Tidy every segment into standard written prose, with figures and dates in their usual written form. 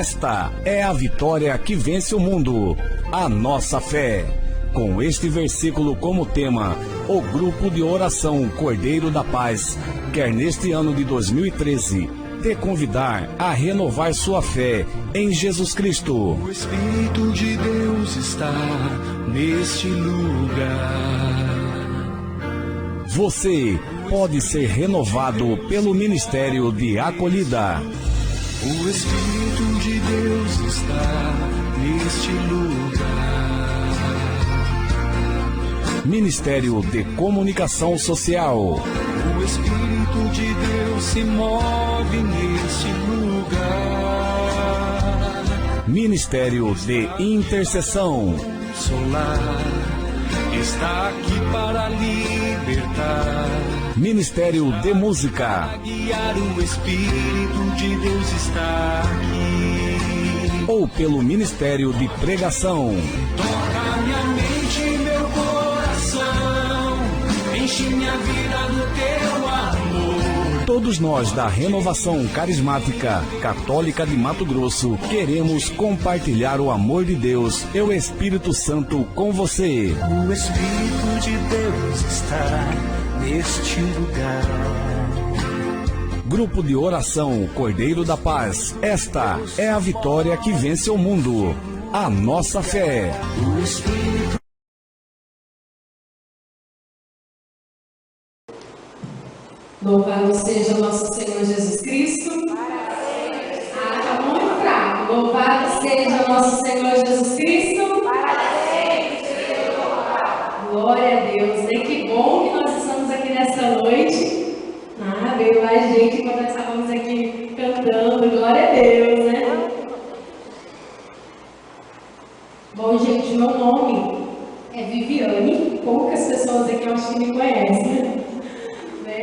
Esta é a vitória que vence o mundo, a nossa fé. Com este versículo como tema, o grupo de oração Cordeiro da Paz quer neste ano de 2013 te convidar a renovar sua fé em Jesus Cristo. O Espírito de Deus está neste lugar. Você pode ser renovado pelo Ministério de Acolhida. O Espírito de Deus está neste lugar. Ministério de Comunicação Social. O Espírito de Deus se move neste lugar. Ministério de Intercessão. Solar está aqui para libertar. Ministério de Música. Para guiar, o Espírito de Deus está aqui. Ou pelo Ministério de Pregação. Toca minha mente e meu coração, enche minha vida do teu amor. Todos nós da Renovação Carismática Católica de Mato Grosso queremos compartilhar o amor de Deus e o Espírito Santo com você. O Espírito de Deus está neste lugar. Grupo de Oração Cordeiro da Paz. Esta é a vitória que vence o mundo. A nossa fé. O Espírito. Louvado seja o nosso Senhor Jesus Cristo. Está muito fraco. Louvado seja o nosso Senhor Jesus Cristo. Glória a Deus. E que bom que nós estamos aqui nessa noite. Veio mais gente quando nós estávamos aqui cantando. Glória a Deus, né? Bom, gente, meu nome é Viviane. Poucas pessoas aqui eu acho que me conhecem, né?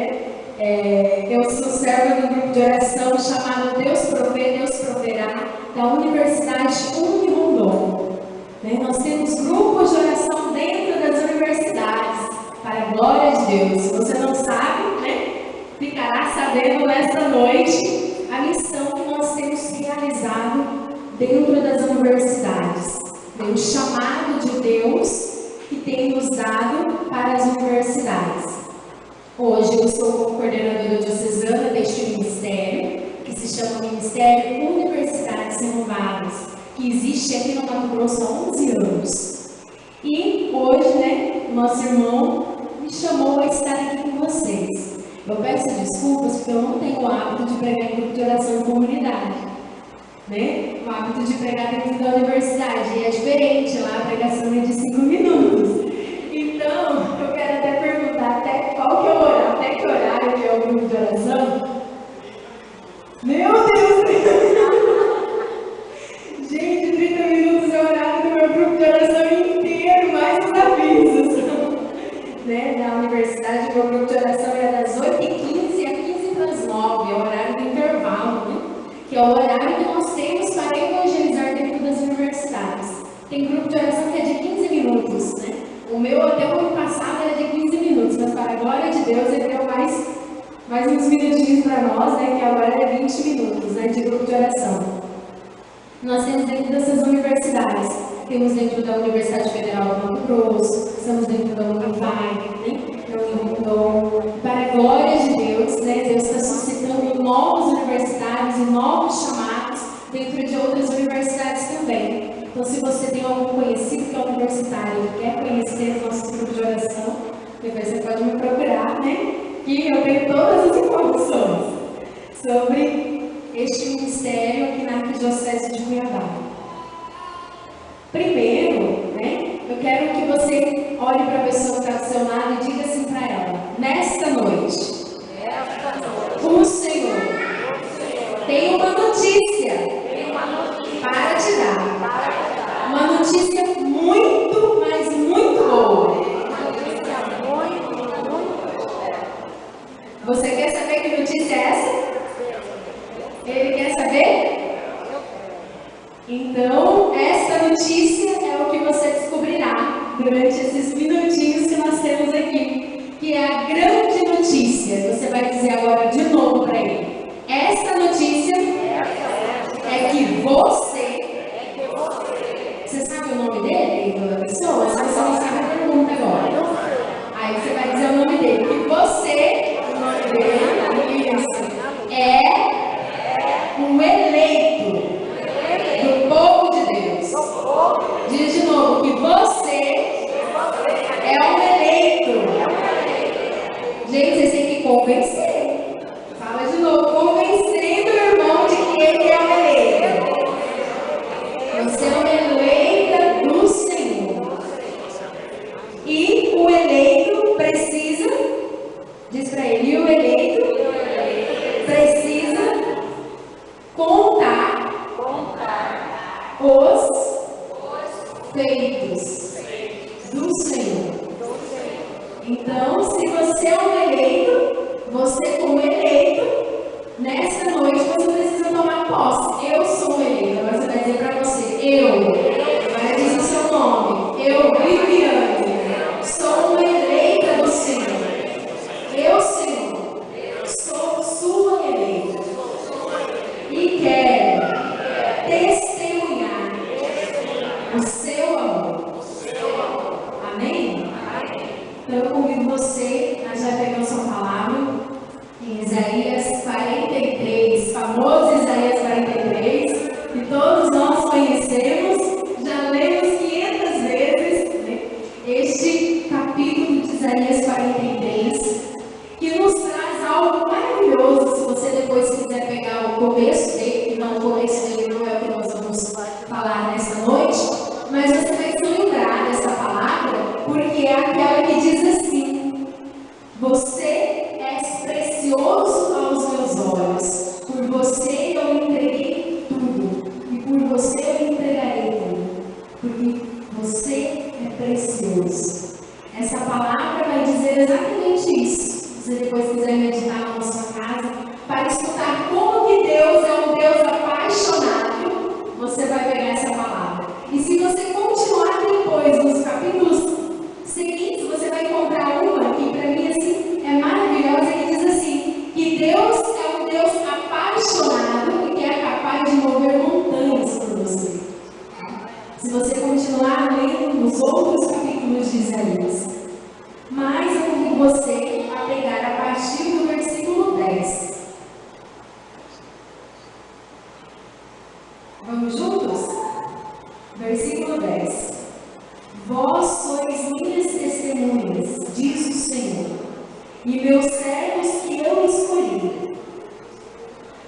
Eu sou serva do grupo de oração chamado Deus Provê, Deus Proverá, da Universidade Unirondon. Nós temos grupos de oração dentro das universidades, para a glória de Deus. Se você não sabe, né, ficará sabendo nesta noite a missão que nós temos realizado dentro das universidades. O chamado de Deus que tem nos dado para as universidades. Hoje eu estou como coordenadora diocesana deste ministério, que se chama Ministério Universidades Renovadas, que existe aqui no Mato Grosso há 11 anos. E hoje, né, o nosso irmão me chamou a estar aqui com vocês. Eu peço desculpas porque eu não tenho o hábito de pregar em grupo de oração em comunidade, né? O hábito de pregar dentro da universidade, e é diferente, lá a pregação é de 5 minutos. Então, eu quero até perguntar até qual que é o horário, até que horário que é o grupo de oração? Meu Deus! Gente, 30 minutos é o horário do meu grupo de oração inteiro, mais os avisos. Né? Na universidade, o meu grupo de oração é das 8h15 a 8h15, é o horário do intervalo, né? Que é o horário que nós temos para evangelizar dentro das universidades. Tem grupo de oração que é de 15 minutos, né? O meu até o ano passado era de 15 minutos, mas para a glória de Deus ele deu mais uns minutinhos para nós, né? Que agora é 20 minutos, né? De grupo de oração. Nós temos dentro dessas universidades, temos dentro da Universidade Federal do Mato Grosso, estamos dentro da Unify, né? Então, para a glória de Deus, né? Deus está suscitando novos universitários e novos chamados dentro de outras universidades também. Então, se você tem algum conhecido que é universitário e quer conhecer o nosso grupo de oração, depois você pode me procurar, né? Que eu tenho todas as informações sobre este ministério aqui na Arquidiocese de Cuiabá. Primeiro, né, eu quero que você olhe para a pessoa que está do seu lado e diga assim para ela: nesta noite, o Senhor tem uma notícia para te dar. Uma notícia muito, mas muito boa. Você quer saber que notícia é essa? Ele quer saber? Então, essa notícia é o que você descobrirá durante esses minutinhos que nós temos aqui, que é a grande notícia. Você vai dizer agora de novo para ele: esta notícia é que você convencer. Fala de novo, convencendo o irmão de que ele é uma eleita. Você é uma eleita do Senhor. E o eleito precisa, diz para ele, e o eleito precisa contar os feitos do Senhor. Então, se você é um eleito, você como eleito, nessa noite você precisa tomar posse. Eu sou um eleito. Agora você vai dizer para você, vai dizer o seu nome. Eu, Viviane, sou uma eleita do Senhor. Eu, Senhor, sou sua eleita. E quero testemunhar o seu amor. Amém? Então eu convido você a já pegar a sua palavra em Isaías 43, famoso Isaías 43, que todos nós conhecemos, já lemos 500 vezes, né? Este capítulo de Isaías 43, que nos traz algo maravilhoso. Se você depois quiser pegar o começo dele, não, o começo dele não é o que nós vamos falar nessa noite, mas você vai se lembrar dessa palavra, porque é aquela que diz assim: você és precioso aos meus olhos, por você eu entreguei tudo, e por você eu entregarei tudo, porque você é precioso. Essa palavra vai dizer exatamente isso. Se você depois quiser meditar na sua casa, para escutar como que Deus é um Deus apaixonado, você vai pegar essa palavra. E se você continuar depois nos capítulos seguintes, você vai encontrar uma que para mim assim, é maravilhosa, que diz assim, que Deus é um Deus apaixonado e que é capaz de mover montanhas por você. Se você continuar lendo nos outros capítulos de Isaías. Mas eu convido você a pegar a partir do versículo 10. Vamos juntos? Versículo 10. Vós sois minhas testemunhas, diz o Senhor, e meus servos que eu escolhi,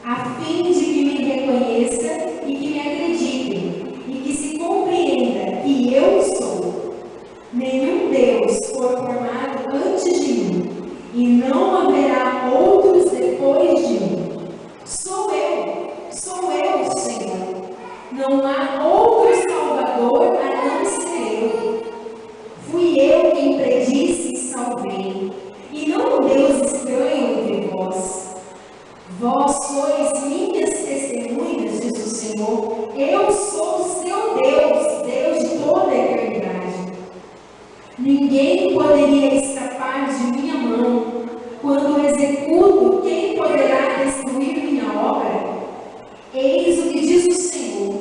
a fim de que me reconheça e que me acreditem, e que se compreenda que eu sou. Nenhum Deus foi formado antes de mim, e não haverá outros depois de mim. Sou eu, Senhor. Não há outro Salvador a não ser eu. Fui eu quem predisse e salvei, e não um Deus estranho entre vós. Vós sois minhas testemunhas, diz o Senhor. Eu sou o seu Deus, Deus de toda a eternidade. Ninguém poderia escapar de minha mão. Quando executo, quem poderá destruir minha obra? Eis o que diz o Senhor,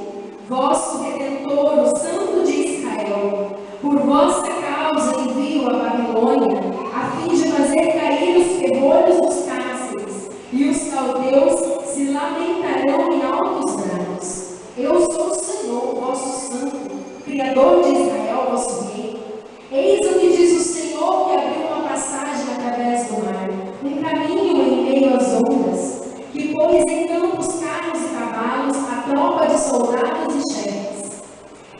vosso Redentor, o Santo de Israel. Por vossa causa envio a Babilônia, a fim de fazer cair os ferrolhos dos cárceres, e os caldeus se lamentarão em altos brados. Eu sou o Senhor, vosso Santo, Criador de Israel, vosso Rei. Eis o que diz o Senhor, que abriu uma passagem através do mar, um caminho em meio às ondas, que pôs em campos carros e cavalos, a tropa de soldados e chefes.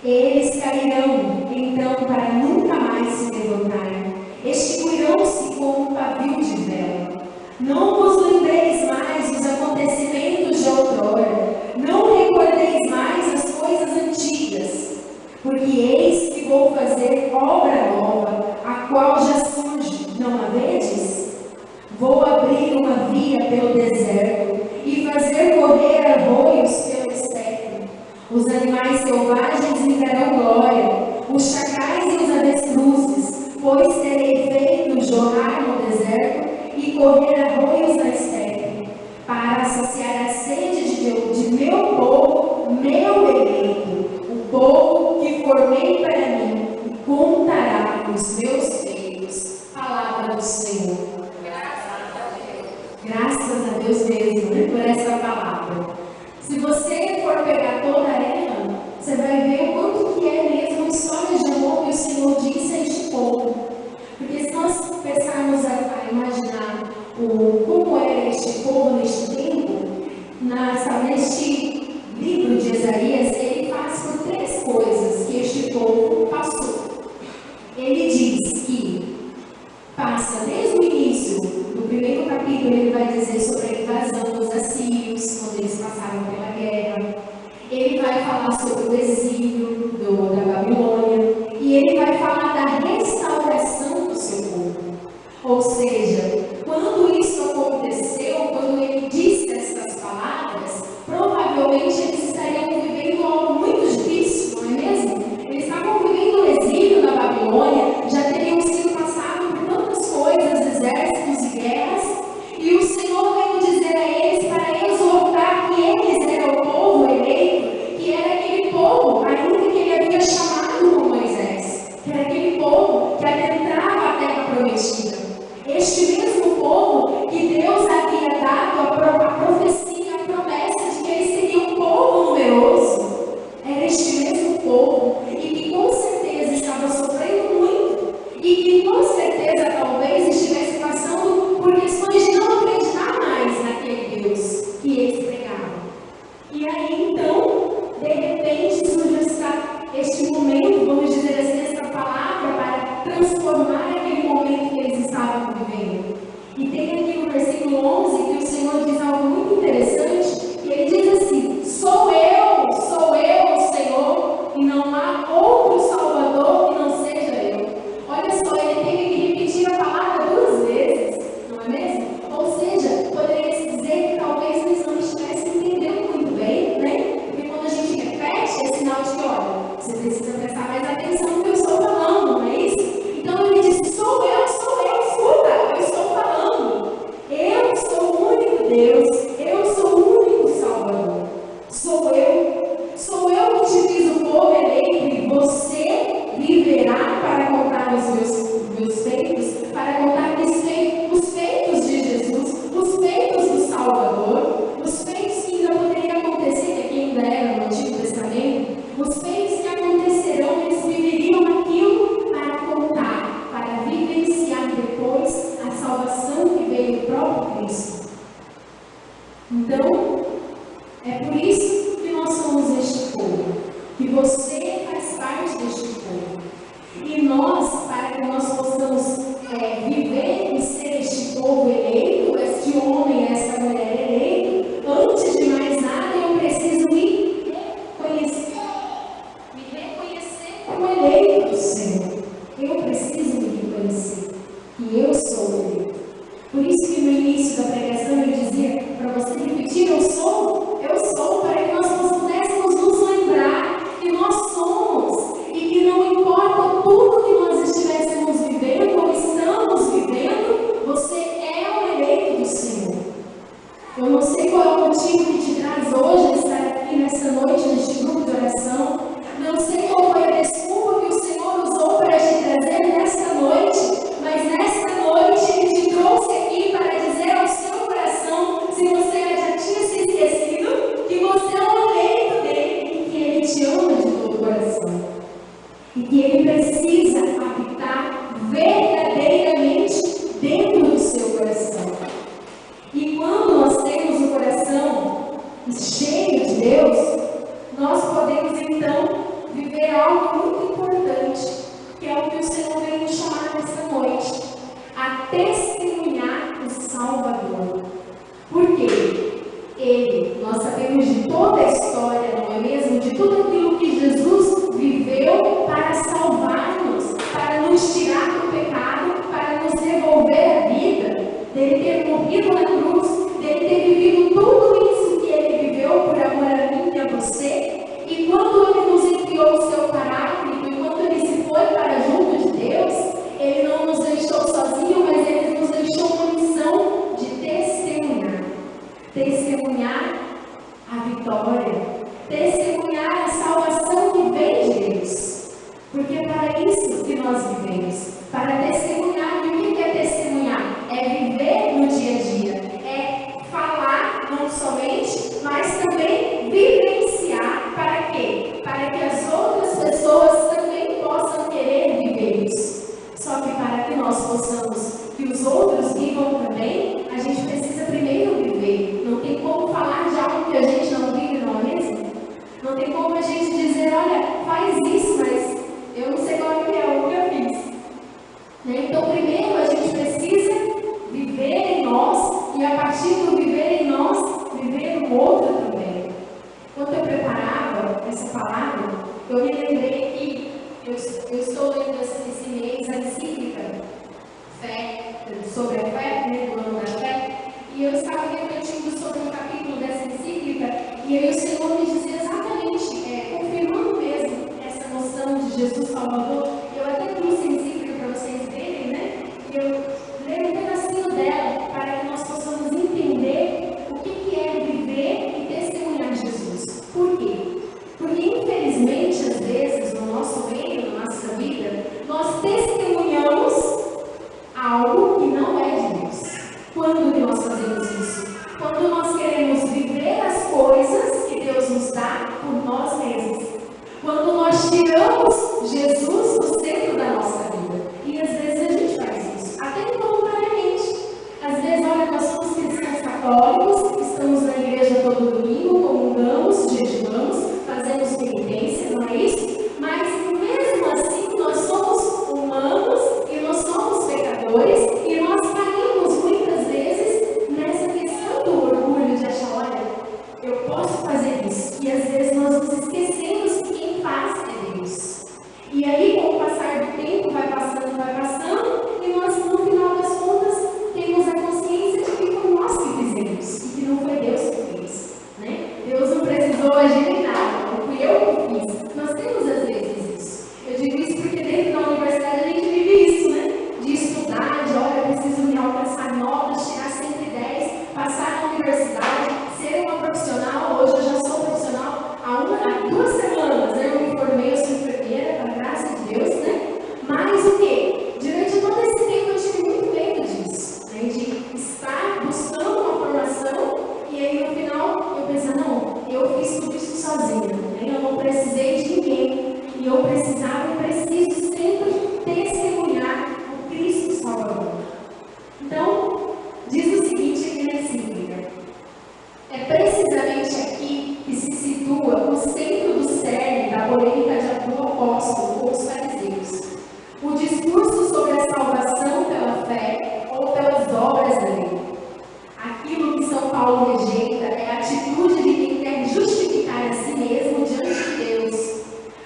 Eles cairão, então, para nunca mais se levantarem. Extinguirão-se como um pavio de vela. Não vos lembreis mais dos acontecimentos de outrora. Não recordeis mais as coisas antigas. Porque eis que vou fazer obra nova, a qual já surge, não a vedes? Vou abrir uma via pelo deserto e fazer correr arroios pelo estepe. Os animais selvagens me darão glória, os chacais e os avestruzes, pois terei feito jorrar no deserto e correr arroios na estepe, para saciar a sede de meu povo, meu eleito, o povo que formei para mim, e contará os meus feitos. Palavra do Senhor. Graças a Deus mesmo, né, por essa palavra. Se você for pegar toda ela, você vai ver o quanto que é mesmo história de amor que o Senhor disse a este povo. Porque se nós pensarmos a imaginar como era este povo neste tempo, neste livro de Isaías, ele faz por 3 coisas que este povo passou. Ele diz que passa desde o início, no primeiro capítulo, ele vai dizer sobre a invasão dos assírios, quando eles passaram pela guerra. Ele vai falar sobre o exílio da Babilônia. E ele vai falar da restauração do seu povo. Ou seja, quando isso aconteceu, quando ele disse essas palavras, provavelmente eles estariam vivendo algo muito difícil, não é mesmo? Eles estavam vivendo o exílio na Babilônia, já teriam sido passados por tantas coisas, exércitos e guerras, e o Senhor veio dizer a eles para exortar que eles eram o povo eleito, que era aquele povo, ainda que ele havia chamado com Moisés, que era aquele povo que adentrava a terra prometida. Este mesmo povo que Deus havia dado a profecia, a promessa de que eles seriam um povo numeroso, era este mesmo povo, e que com certeza estava sofrendo muito, e que com certeza talvez estivesse passando por questões de não acreditar mais naquele Deus que eles pregavam. E aí então, de repente, surge este momento, vamos dizer assim, essa palavra para transformar aquele momento que eles estavam vivendo. E tem aqui no versículo 11 que o Senhor diz algo muito interessante, e ele diz assim: sou eu, Senhor, e não há outro Salvador que não seja eu. Olha só, ele teve que repetir a palavra 2 vezes, não é mesmo? Ou seja, poderia-se dizer que talvez eles não estivessem entendendo muito bem, né? Porque quando a gente repete, é sinal de que, olha, você precisa prestar mais atenção no que eu estou falando, não é isso? Então ele disse: sou eu, escuta, eu estou falando. Eu sou o único Deus, eu sou o único Salvador. Sou eu que te fiz o povo eleito, e você viverá para contar os meus feitos, para contar os feitos de Jesus, os feitos do Salvador, os feitos que ainda poderiam acontecer, que aqui ainda era no Antigo Testamento, os feitos que acontecerão, eles viveriam aquilo para contar, para vivenciar depois a salvação que veio do próprio Cristo. Então, é por isso que nós somos este povo, que você faz parte deste povo. E nós, para que nós possamos viver e ser este povo eleito, este homem, esta mulher eleito, antes de mais nada, eu preciso me reconhecer como eleito do Senhor. Eu preciso me reconhecer que eu sou eleito. Por isso que no início da pregação eu dizia para você repetir: eu sou, para que nós pudéssemos nos lembrar que nós somos, e que não importa tudo que nós estivéssemos vivendo ou estamos vivendo, você é o eleito do Senhor. Eu não sei qual é o motivo que te traz hoje a estar aqui nessa noite, neste grupo de oração. Não sei qual foi a desculpa que o Senhor usou para te trazer nesta noite, mas nesta noite Ele te trouxe aqui para dizer ao seu coração, se você já tinha se esquecido, que você é um eleito dele e que Ele te ama de todo o coração. E que Ele precisa habitar verdadeiramente dentro do seu coração. E quando nós temos o coração cheio de Deus, nós podemos então viver algo muito importante, que é o que o Senhor veio nos chamar nessa noite: a testemunhar o Salvador. Por quê? Nós sabemos de toda a história, não é mesmo? De tudo aquilo que Jesus viveu para salvar-nos, para nos tirar do pecado, para nos devolver a vida, dele ter morrido na cruz, dele ter vivido tudo isso que ele viveu por amor a mim e a você. E quando ele nos enviou o seu Paráclito, e quando ele se foi para junto de Deus, ele não nos deixou sozinhos, mas ele nos deixou uma missão de testemunhar a vitória, testemunhar a salvação que vem de Deus. Porque é para isso que nós vivemos, para testemunhar. E o que é testemunhar? É viver no dia a dia, é falar não somente, mas também vivenciar. Para quê? Para que as outras pessoas também possam querer viver isso. Só que para que nós possamos, que os outros vivam também, a e a partir do viver em nós, viver no outro também. Quando eu preparava essa palavra, eu me lembrei que eu estou lendo esse mês a encíclica Fé, sobre a fé, né, do ano da fé, e eu estava refletindo sobre um capítulo dessa encíclica, e aí o Senhor me dizia exatamente, confirmando mesmo essa noção de Jesus Salvador. Eu até trouxe a encíclica para vocês verem, né? E eu leio um pedacinho dela para que nós possamos entender o que é viver e testemunhar Jesus. Por quê? Porque, infelizmente, às vezes, no nosso meio, na nossa vida, nós testemunhamos algo que não é de Deus. Quando que nós fazemos isso? Quando nós queremos viver as coisas que Deus nos dá por nós mesmos. Quando nós tiramos Jesus do centro da nossa vida. E às vezes a gente faz isso, até involuntariamente. Às vezes, olha, nós somos cristãos católicos, estamos na igreja todo domingo, comungamos, jejuamos, fazemos penitência, não é isso? Mas mesmo assim, nós somos humanos e nós somos pecadores e nós caímos muitas vezes nessa questão do orgulho de achar, olha, eu posso fazer isso. E às vezes nós nos esquecemos que quem faz é Deus. E aí, com o passar do tempo, vai passando, e nós, no final das contas, temos a consciência de que foi nós que fizemos, e que não foi Deus que fez. Né? Deus não precisou agir em nada, não fui eu que fiz. Nós temos, às vezes, isso. Eu digo isso porque dentro da universidade a gente vive isso, né? De estudar, de, olha, eu preciso me alcançar notas, tirar 110, passar na universidade, ser uma profissional. Hoje eu já sou profissional há 2 semanas. Eu me formei, eu sou enfermeira, com a graça de Deus, né? Mas o quê? Durante todo esse tempo eu tive muito medo disso, né? De estar buscando uma formação e aí no final eu pensei, não, eu fiz tudo isso sozinha, né? Eu não precisei de ninguém e eu precisava e preciso sempre testemunhar o Cristo Salvador. Então, diz o seguinte aqui na encíclica: é precisamente aqui que se situa o centro do cerne da polêmica do apóstolo com os fariseus. O discurso sobre a salvação pela fé ou pelas obras da lei. Aquilo que São Paulo rejeita é a atitude de quem quer justificar a si mesmo diante de Deus,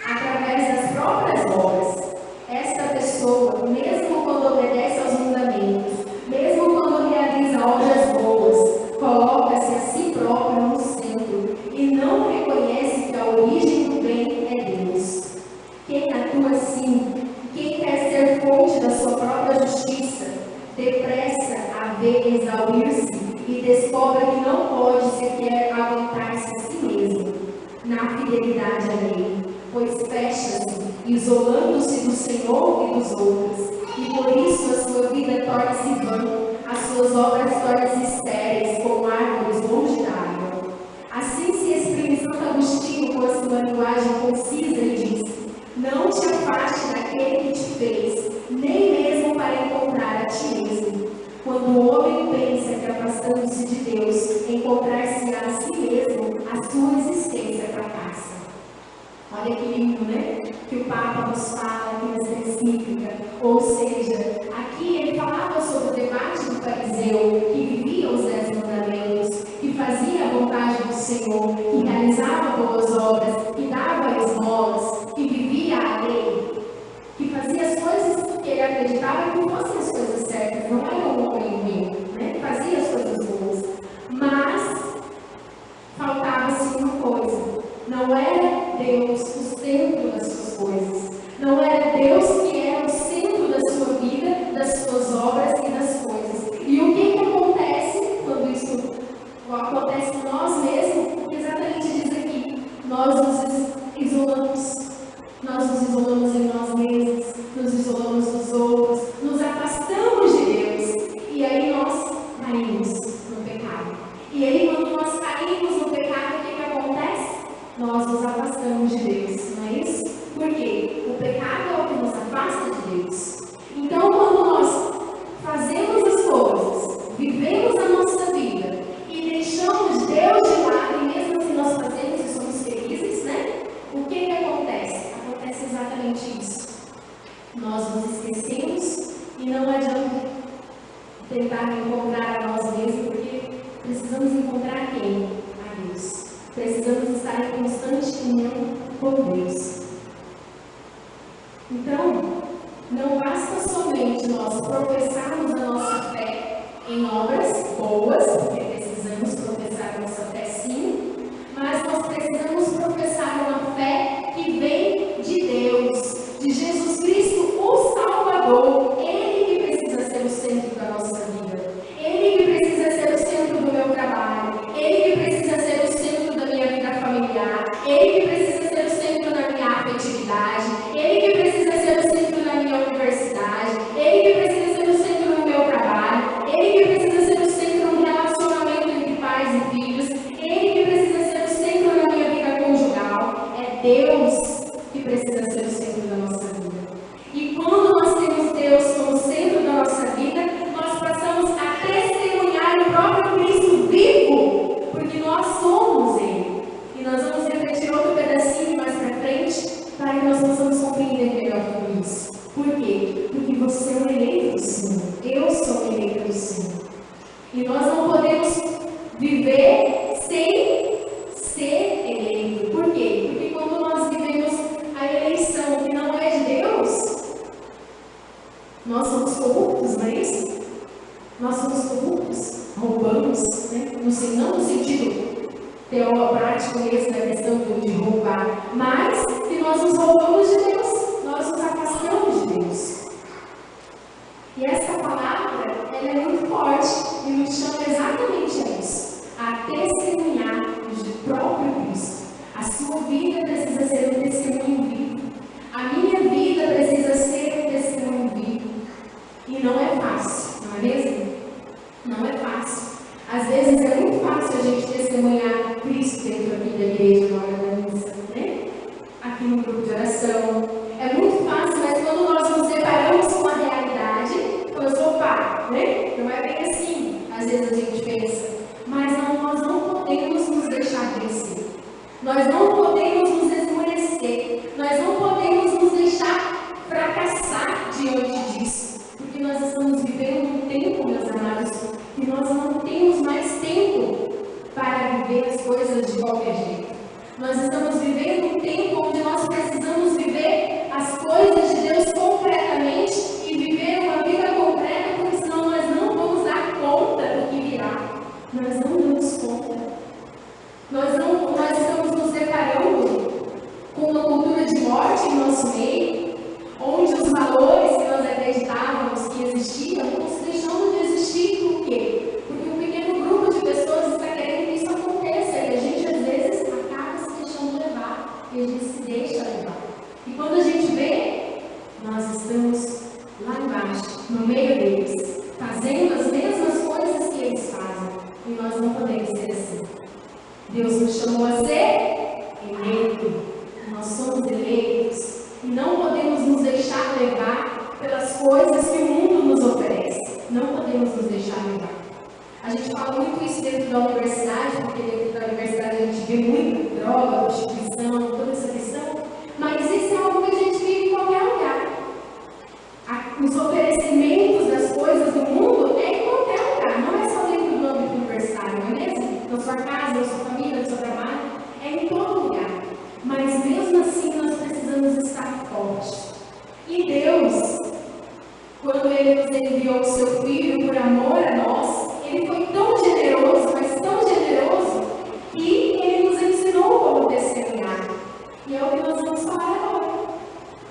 através das próprias obras. Esta pessoa, mesmo quando obedece aos mandamentos, mesmo quando realiza obras boas, coloca-se a si próprio no centro e não reconhece que a origem do bem é Deus. Quem atua assim, quem quer ser fonte da sua própria justiça, depressa a vê exaurir-se e descobre que não pode sequer aguentar-se a si mesmo na fidelidade à lei, pois fecha-se, isolando-se do Senhor e dos outros, e por isso a sua vida torna-se vã, as suas obras tornam-se estéreis, como árvores longe da água. Assim se exprime Santo Agostinho com a sua linguagem concisa e diz: não te afaste daquele que te fez, nem mesmo para encontrar a ti mesmo. Quando o homem pensa que, afastando-se de Deus, encontrar-se a si mesmo, a sua existência fracassa. Olha que lindo, né? Que o Papa nos fala aqui nessa encíclica. Ou seja, aqui ele falava sobre o debate do fariseu, que vivia os 10 mandamentos, que fazia a vontade do Senhor, que realizava boas obras, que dava esmolas, que vivia a lei, que fazia as coisas que ele acreditava que fossem as coisas certas, não era um homem ruim, né? Fazia as coisas boas. Mas faltava-se uma coisa: não era Deus o centro das suas coisas, não era Deus que era o centro da sua vida, das suas obras e das coisas. E o que acontece quando isso acontece com nós mesmos? Exatamente diz aqui: nós nos isolamos. Nós nos isolamos em nós mesmos, nos isolamos dos outros, nos afastamos de Deus. E aí nós caímos no pecado. E aí quando nós caímos no pecado, o que acontece? Nós nos afastamos de Deus, não é isso? Por quê? O pecado é o que nos afasta de Deus. Então, quando nós fazemos as coisas, vivemos a nossa vida e deixamos Deus de lado, e mesmo assim nós fazemos e somos felizes, né? O que acontece? Acontece exatamente isso. Nós nos esquecemos e não adianta tentar encontrar a nós mesmos, porque não podemos viver sem ser eleito. Por quê? Porque quando nós vivemos a eleição que não é de Deus, nós somos corruptos, não é isso? Nós somos corruptos, roubamos, né? Não no sentido prático mesmo da questão de roubar, mas que nós nos roubamos de Deus, nós nos afastamos de Deus. E essa palavra, ela é muito forte e nos chama exatamente a isso, a testemunhar do próprio Cristo. A sua vida precisa ser um testemunho vivo. A minha vida precisa ser um testemunho vivo. E não é fácil, não é mesmo? Não é fácil. Às vezes é muito fácil a gente testemunhar Cristo dentro aqui da igreja, na hora da missa, né? Aqui no grupo de oração. É muito fácil, mas quando nós nos deparamos com a realidade, eu sou pai, né? Não é bem assim, às vezes a gente pensa. Mas nós não podemos nos deixar vencer. Nós não podemos nos esmorecer. Nós não podemos nos deixar fracassar diante disso. Porque nós estamos vivendo um tempo, meus amados, que nós não temos mais tempo para viver as coisas de qualquer jeito. Nós estamos vivendo um tempo onde nós precisamos viver as coisas de Deus concretamente e viver uma vida concreta, porque senão nós não vamos dar conta do que virá. Nós não damos conta. Nós estamos nos deparando com uma cultura de morte em nosso meio, onde os valores que nós acreditávamos que existiam estão deixando de existir. Por quê? Porque um pequeno grupo de pessoas está querendo que isso aconteça e a gente às vezes acaba se deixando levar e a gente se deixa levar. E quando a gente vê, nós estamos lá embaixo, no meio deles, fazendo as mesmas coisas que eles fazem. E nós não podemos ser assim. Deus nos chamou a ser eleito. Nós somos eleitos. E não podemos nos deixar levar pelas coisas que o mundo nos oferece. Não podemos nos deixar levar. A gente fala muito isso dentro da universidade, porque dentro da universidade a gente vê muito droga, prostituição, toda essa questão. Mas isso é algo que a gente vive em qualquer lugar. Os oferecimentos das coisas do mundo é em qualquer lugar. Não é só dentro do âmbito universitário, não é mesmo? Na sua casa, na sua família, no seu trabalho. É em todo lugar. Mas mesmo assim nós precisamos estar fortes. E Deus, quando Ele nos enviou o seu Filho por amor a nós, Ele foi tão generoso, mas tão generoso, que Ele nos ensinou como testemunhar. E é o que nós vamos falar agora.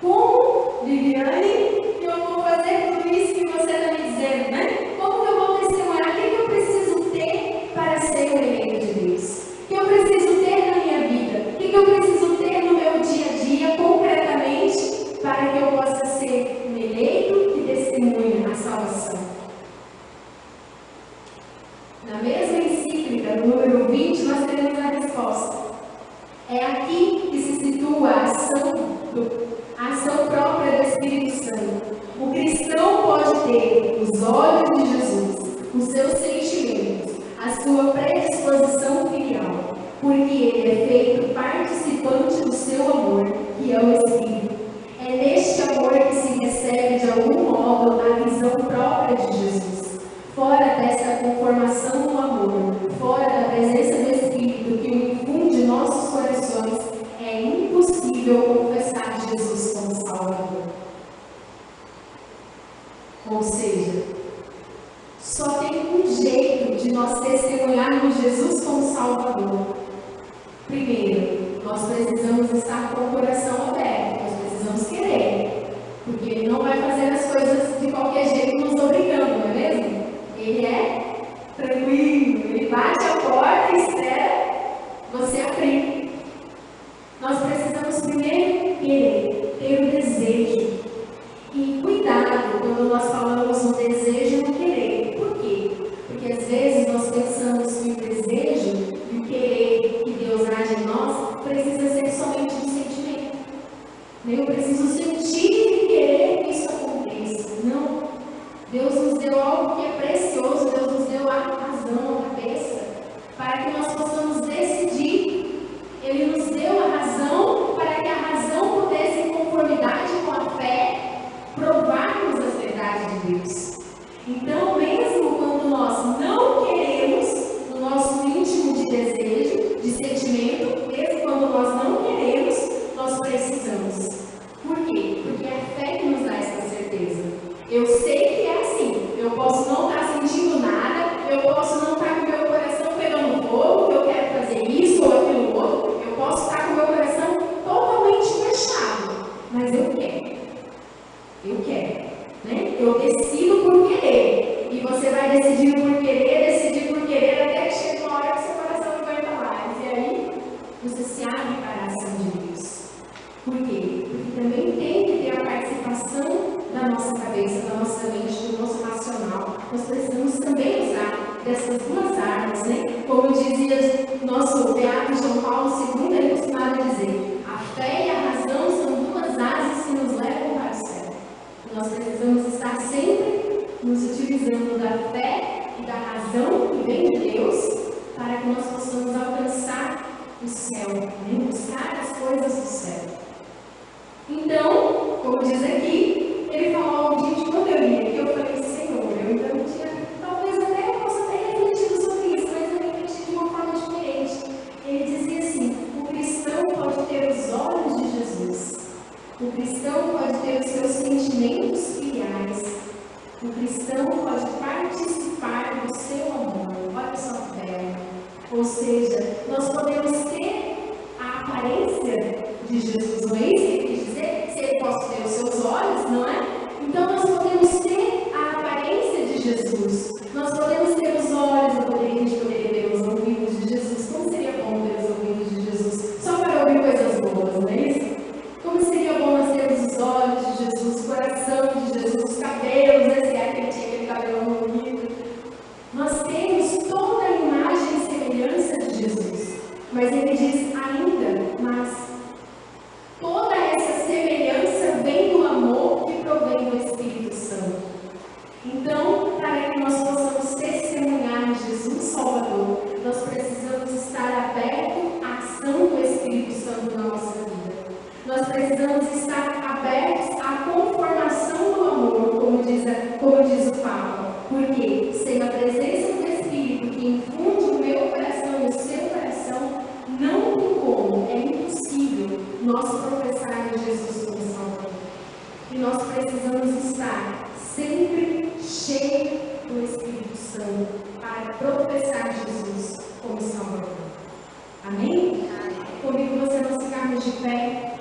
Como, Viviane, que eu vou fazer tudo isso que você está me dizendo, né? Como que eu vou testemunhar? O que eu preciso ter para ser o eleito de Deus? O que eu preciso ter na minha vida? O que eu preciso ter no meu dia a dia, concretamente, para que eu possa ser um eleito que testemunha a salvação? Na mesma encíclica, no número 20, nós teremos a resposta. É aqui que se situa a ação própria do Espírito Santo. O cristão pode ter os olhos de Jesus, os seus sentimentos, a sua predisposição filial, porque ele é feito participante do seu amor, que é o Espírito. É neste amor que se recebe de algum modo a visão própria de Jesus. Fora dessa conformação no amor, fora da presença do Espírito que o infunde em nossos corações, é impossível confessar Jesus como Salvador. Ou seja, só tem um jeito de nós testemunharmos Jesus como Salvador. Primeiro, nós precisamos estar com o coração aberto, nós precisamos querer, porque Ele não vai fazer as coisas de qualquer jeito nos obrigando, não é mesmo? Ele é tranquilo, Ele bate a porta e espera você abrir. Nós precisamos primeiro querer, ter o desejo. E cuidado quando nós falamos no desejo e no querer. Por quê? Porque às vezes nós pensamos que o desejo e o querer que Deus age em nós precisa ser somente um sentimento. Eu preciso sentir e querer que isso aconteça. Não. Deus nos deu algo que é precioso, Deus nos deu a razão, a cabeça, para que nós possamos decidir. Ele nos deu a razão para que a razão pudesse duas armas, né? Como dizia nosso beato João Paulo II, ele costumava dizer: a fé e a razão são duas asas que nos levam para o céu. E nós precisamos estar sempre nos utilizando da fé e da razão que vem de Deus para que nós possamos alcançar o céu, né? Buscar as coisas do céu. Então, como diz aqui, ele falou algo, gente, quando eu li aqui, eu falei: Senhor, eu ainda não tinha, talvez até eu possa ter refletido sobre isso, mas eu refleti de uma forma diferente. Ele dizia assim: o cristão pode ter os olhos de Jesus, o cristão pode ter os seus sentimentos filiais, o cristão pode participar do seu amor. Olha só, fé. Ou seja, nós podemos ter a aparência de Jesus, não é isso que ele quis dizer? Se ele pode ter os seus olhos, não é? Então nós podemos ter a aparência de Jesus. Nós podemos ter os olhos, a gente poderia ter os ouvidos de Jesus. Como seria bom ter os ouvidos de Jesus? Só para ouvir coisas boas, não é isso? Como seria bom nós termos os olhos de Jesus, o coração de Jesus, os cabelos, né? Se é que ele tinha aquele cabelo bonito. Nós temos toda a imagem e semelhança de Jesus. Mas ele diz ainda, mas toda essa semelhança vem do amor que provém do Espírito Santo. Então, para que nós possamos testemunhar Jesus Salvador, nós precisamos estar abertos à ação do Espírito Santo na nossa vida. Nós precisamos estar abertos à conformação do amor, como diz o Papa. Porque sem a presença do Espírito que infunde o meu coração e o seu coração, não tem como, é impossível nós professarmos Jesus como Salvador. E nós precisamos estar sempre cheios do Espírito Santo para professar Jesus como Salvador. Amém? Comigo você nós ficarmos de pé.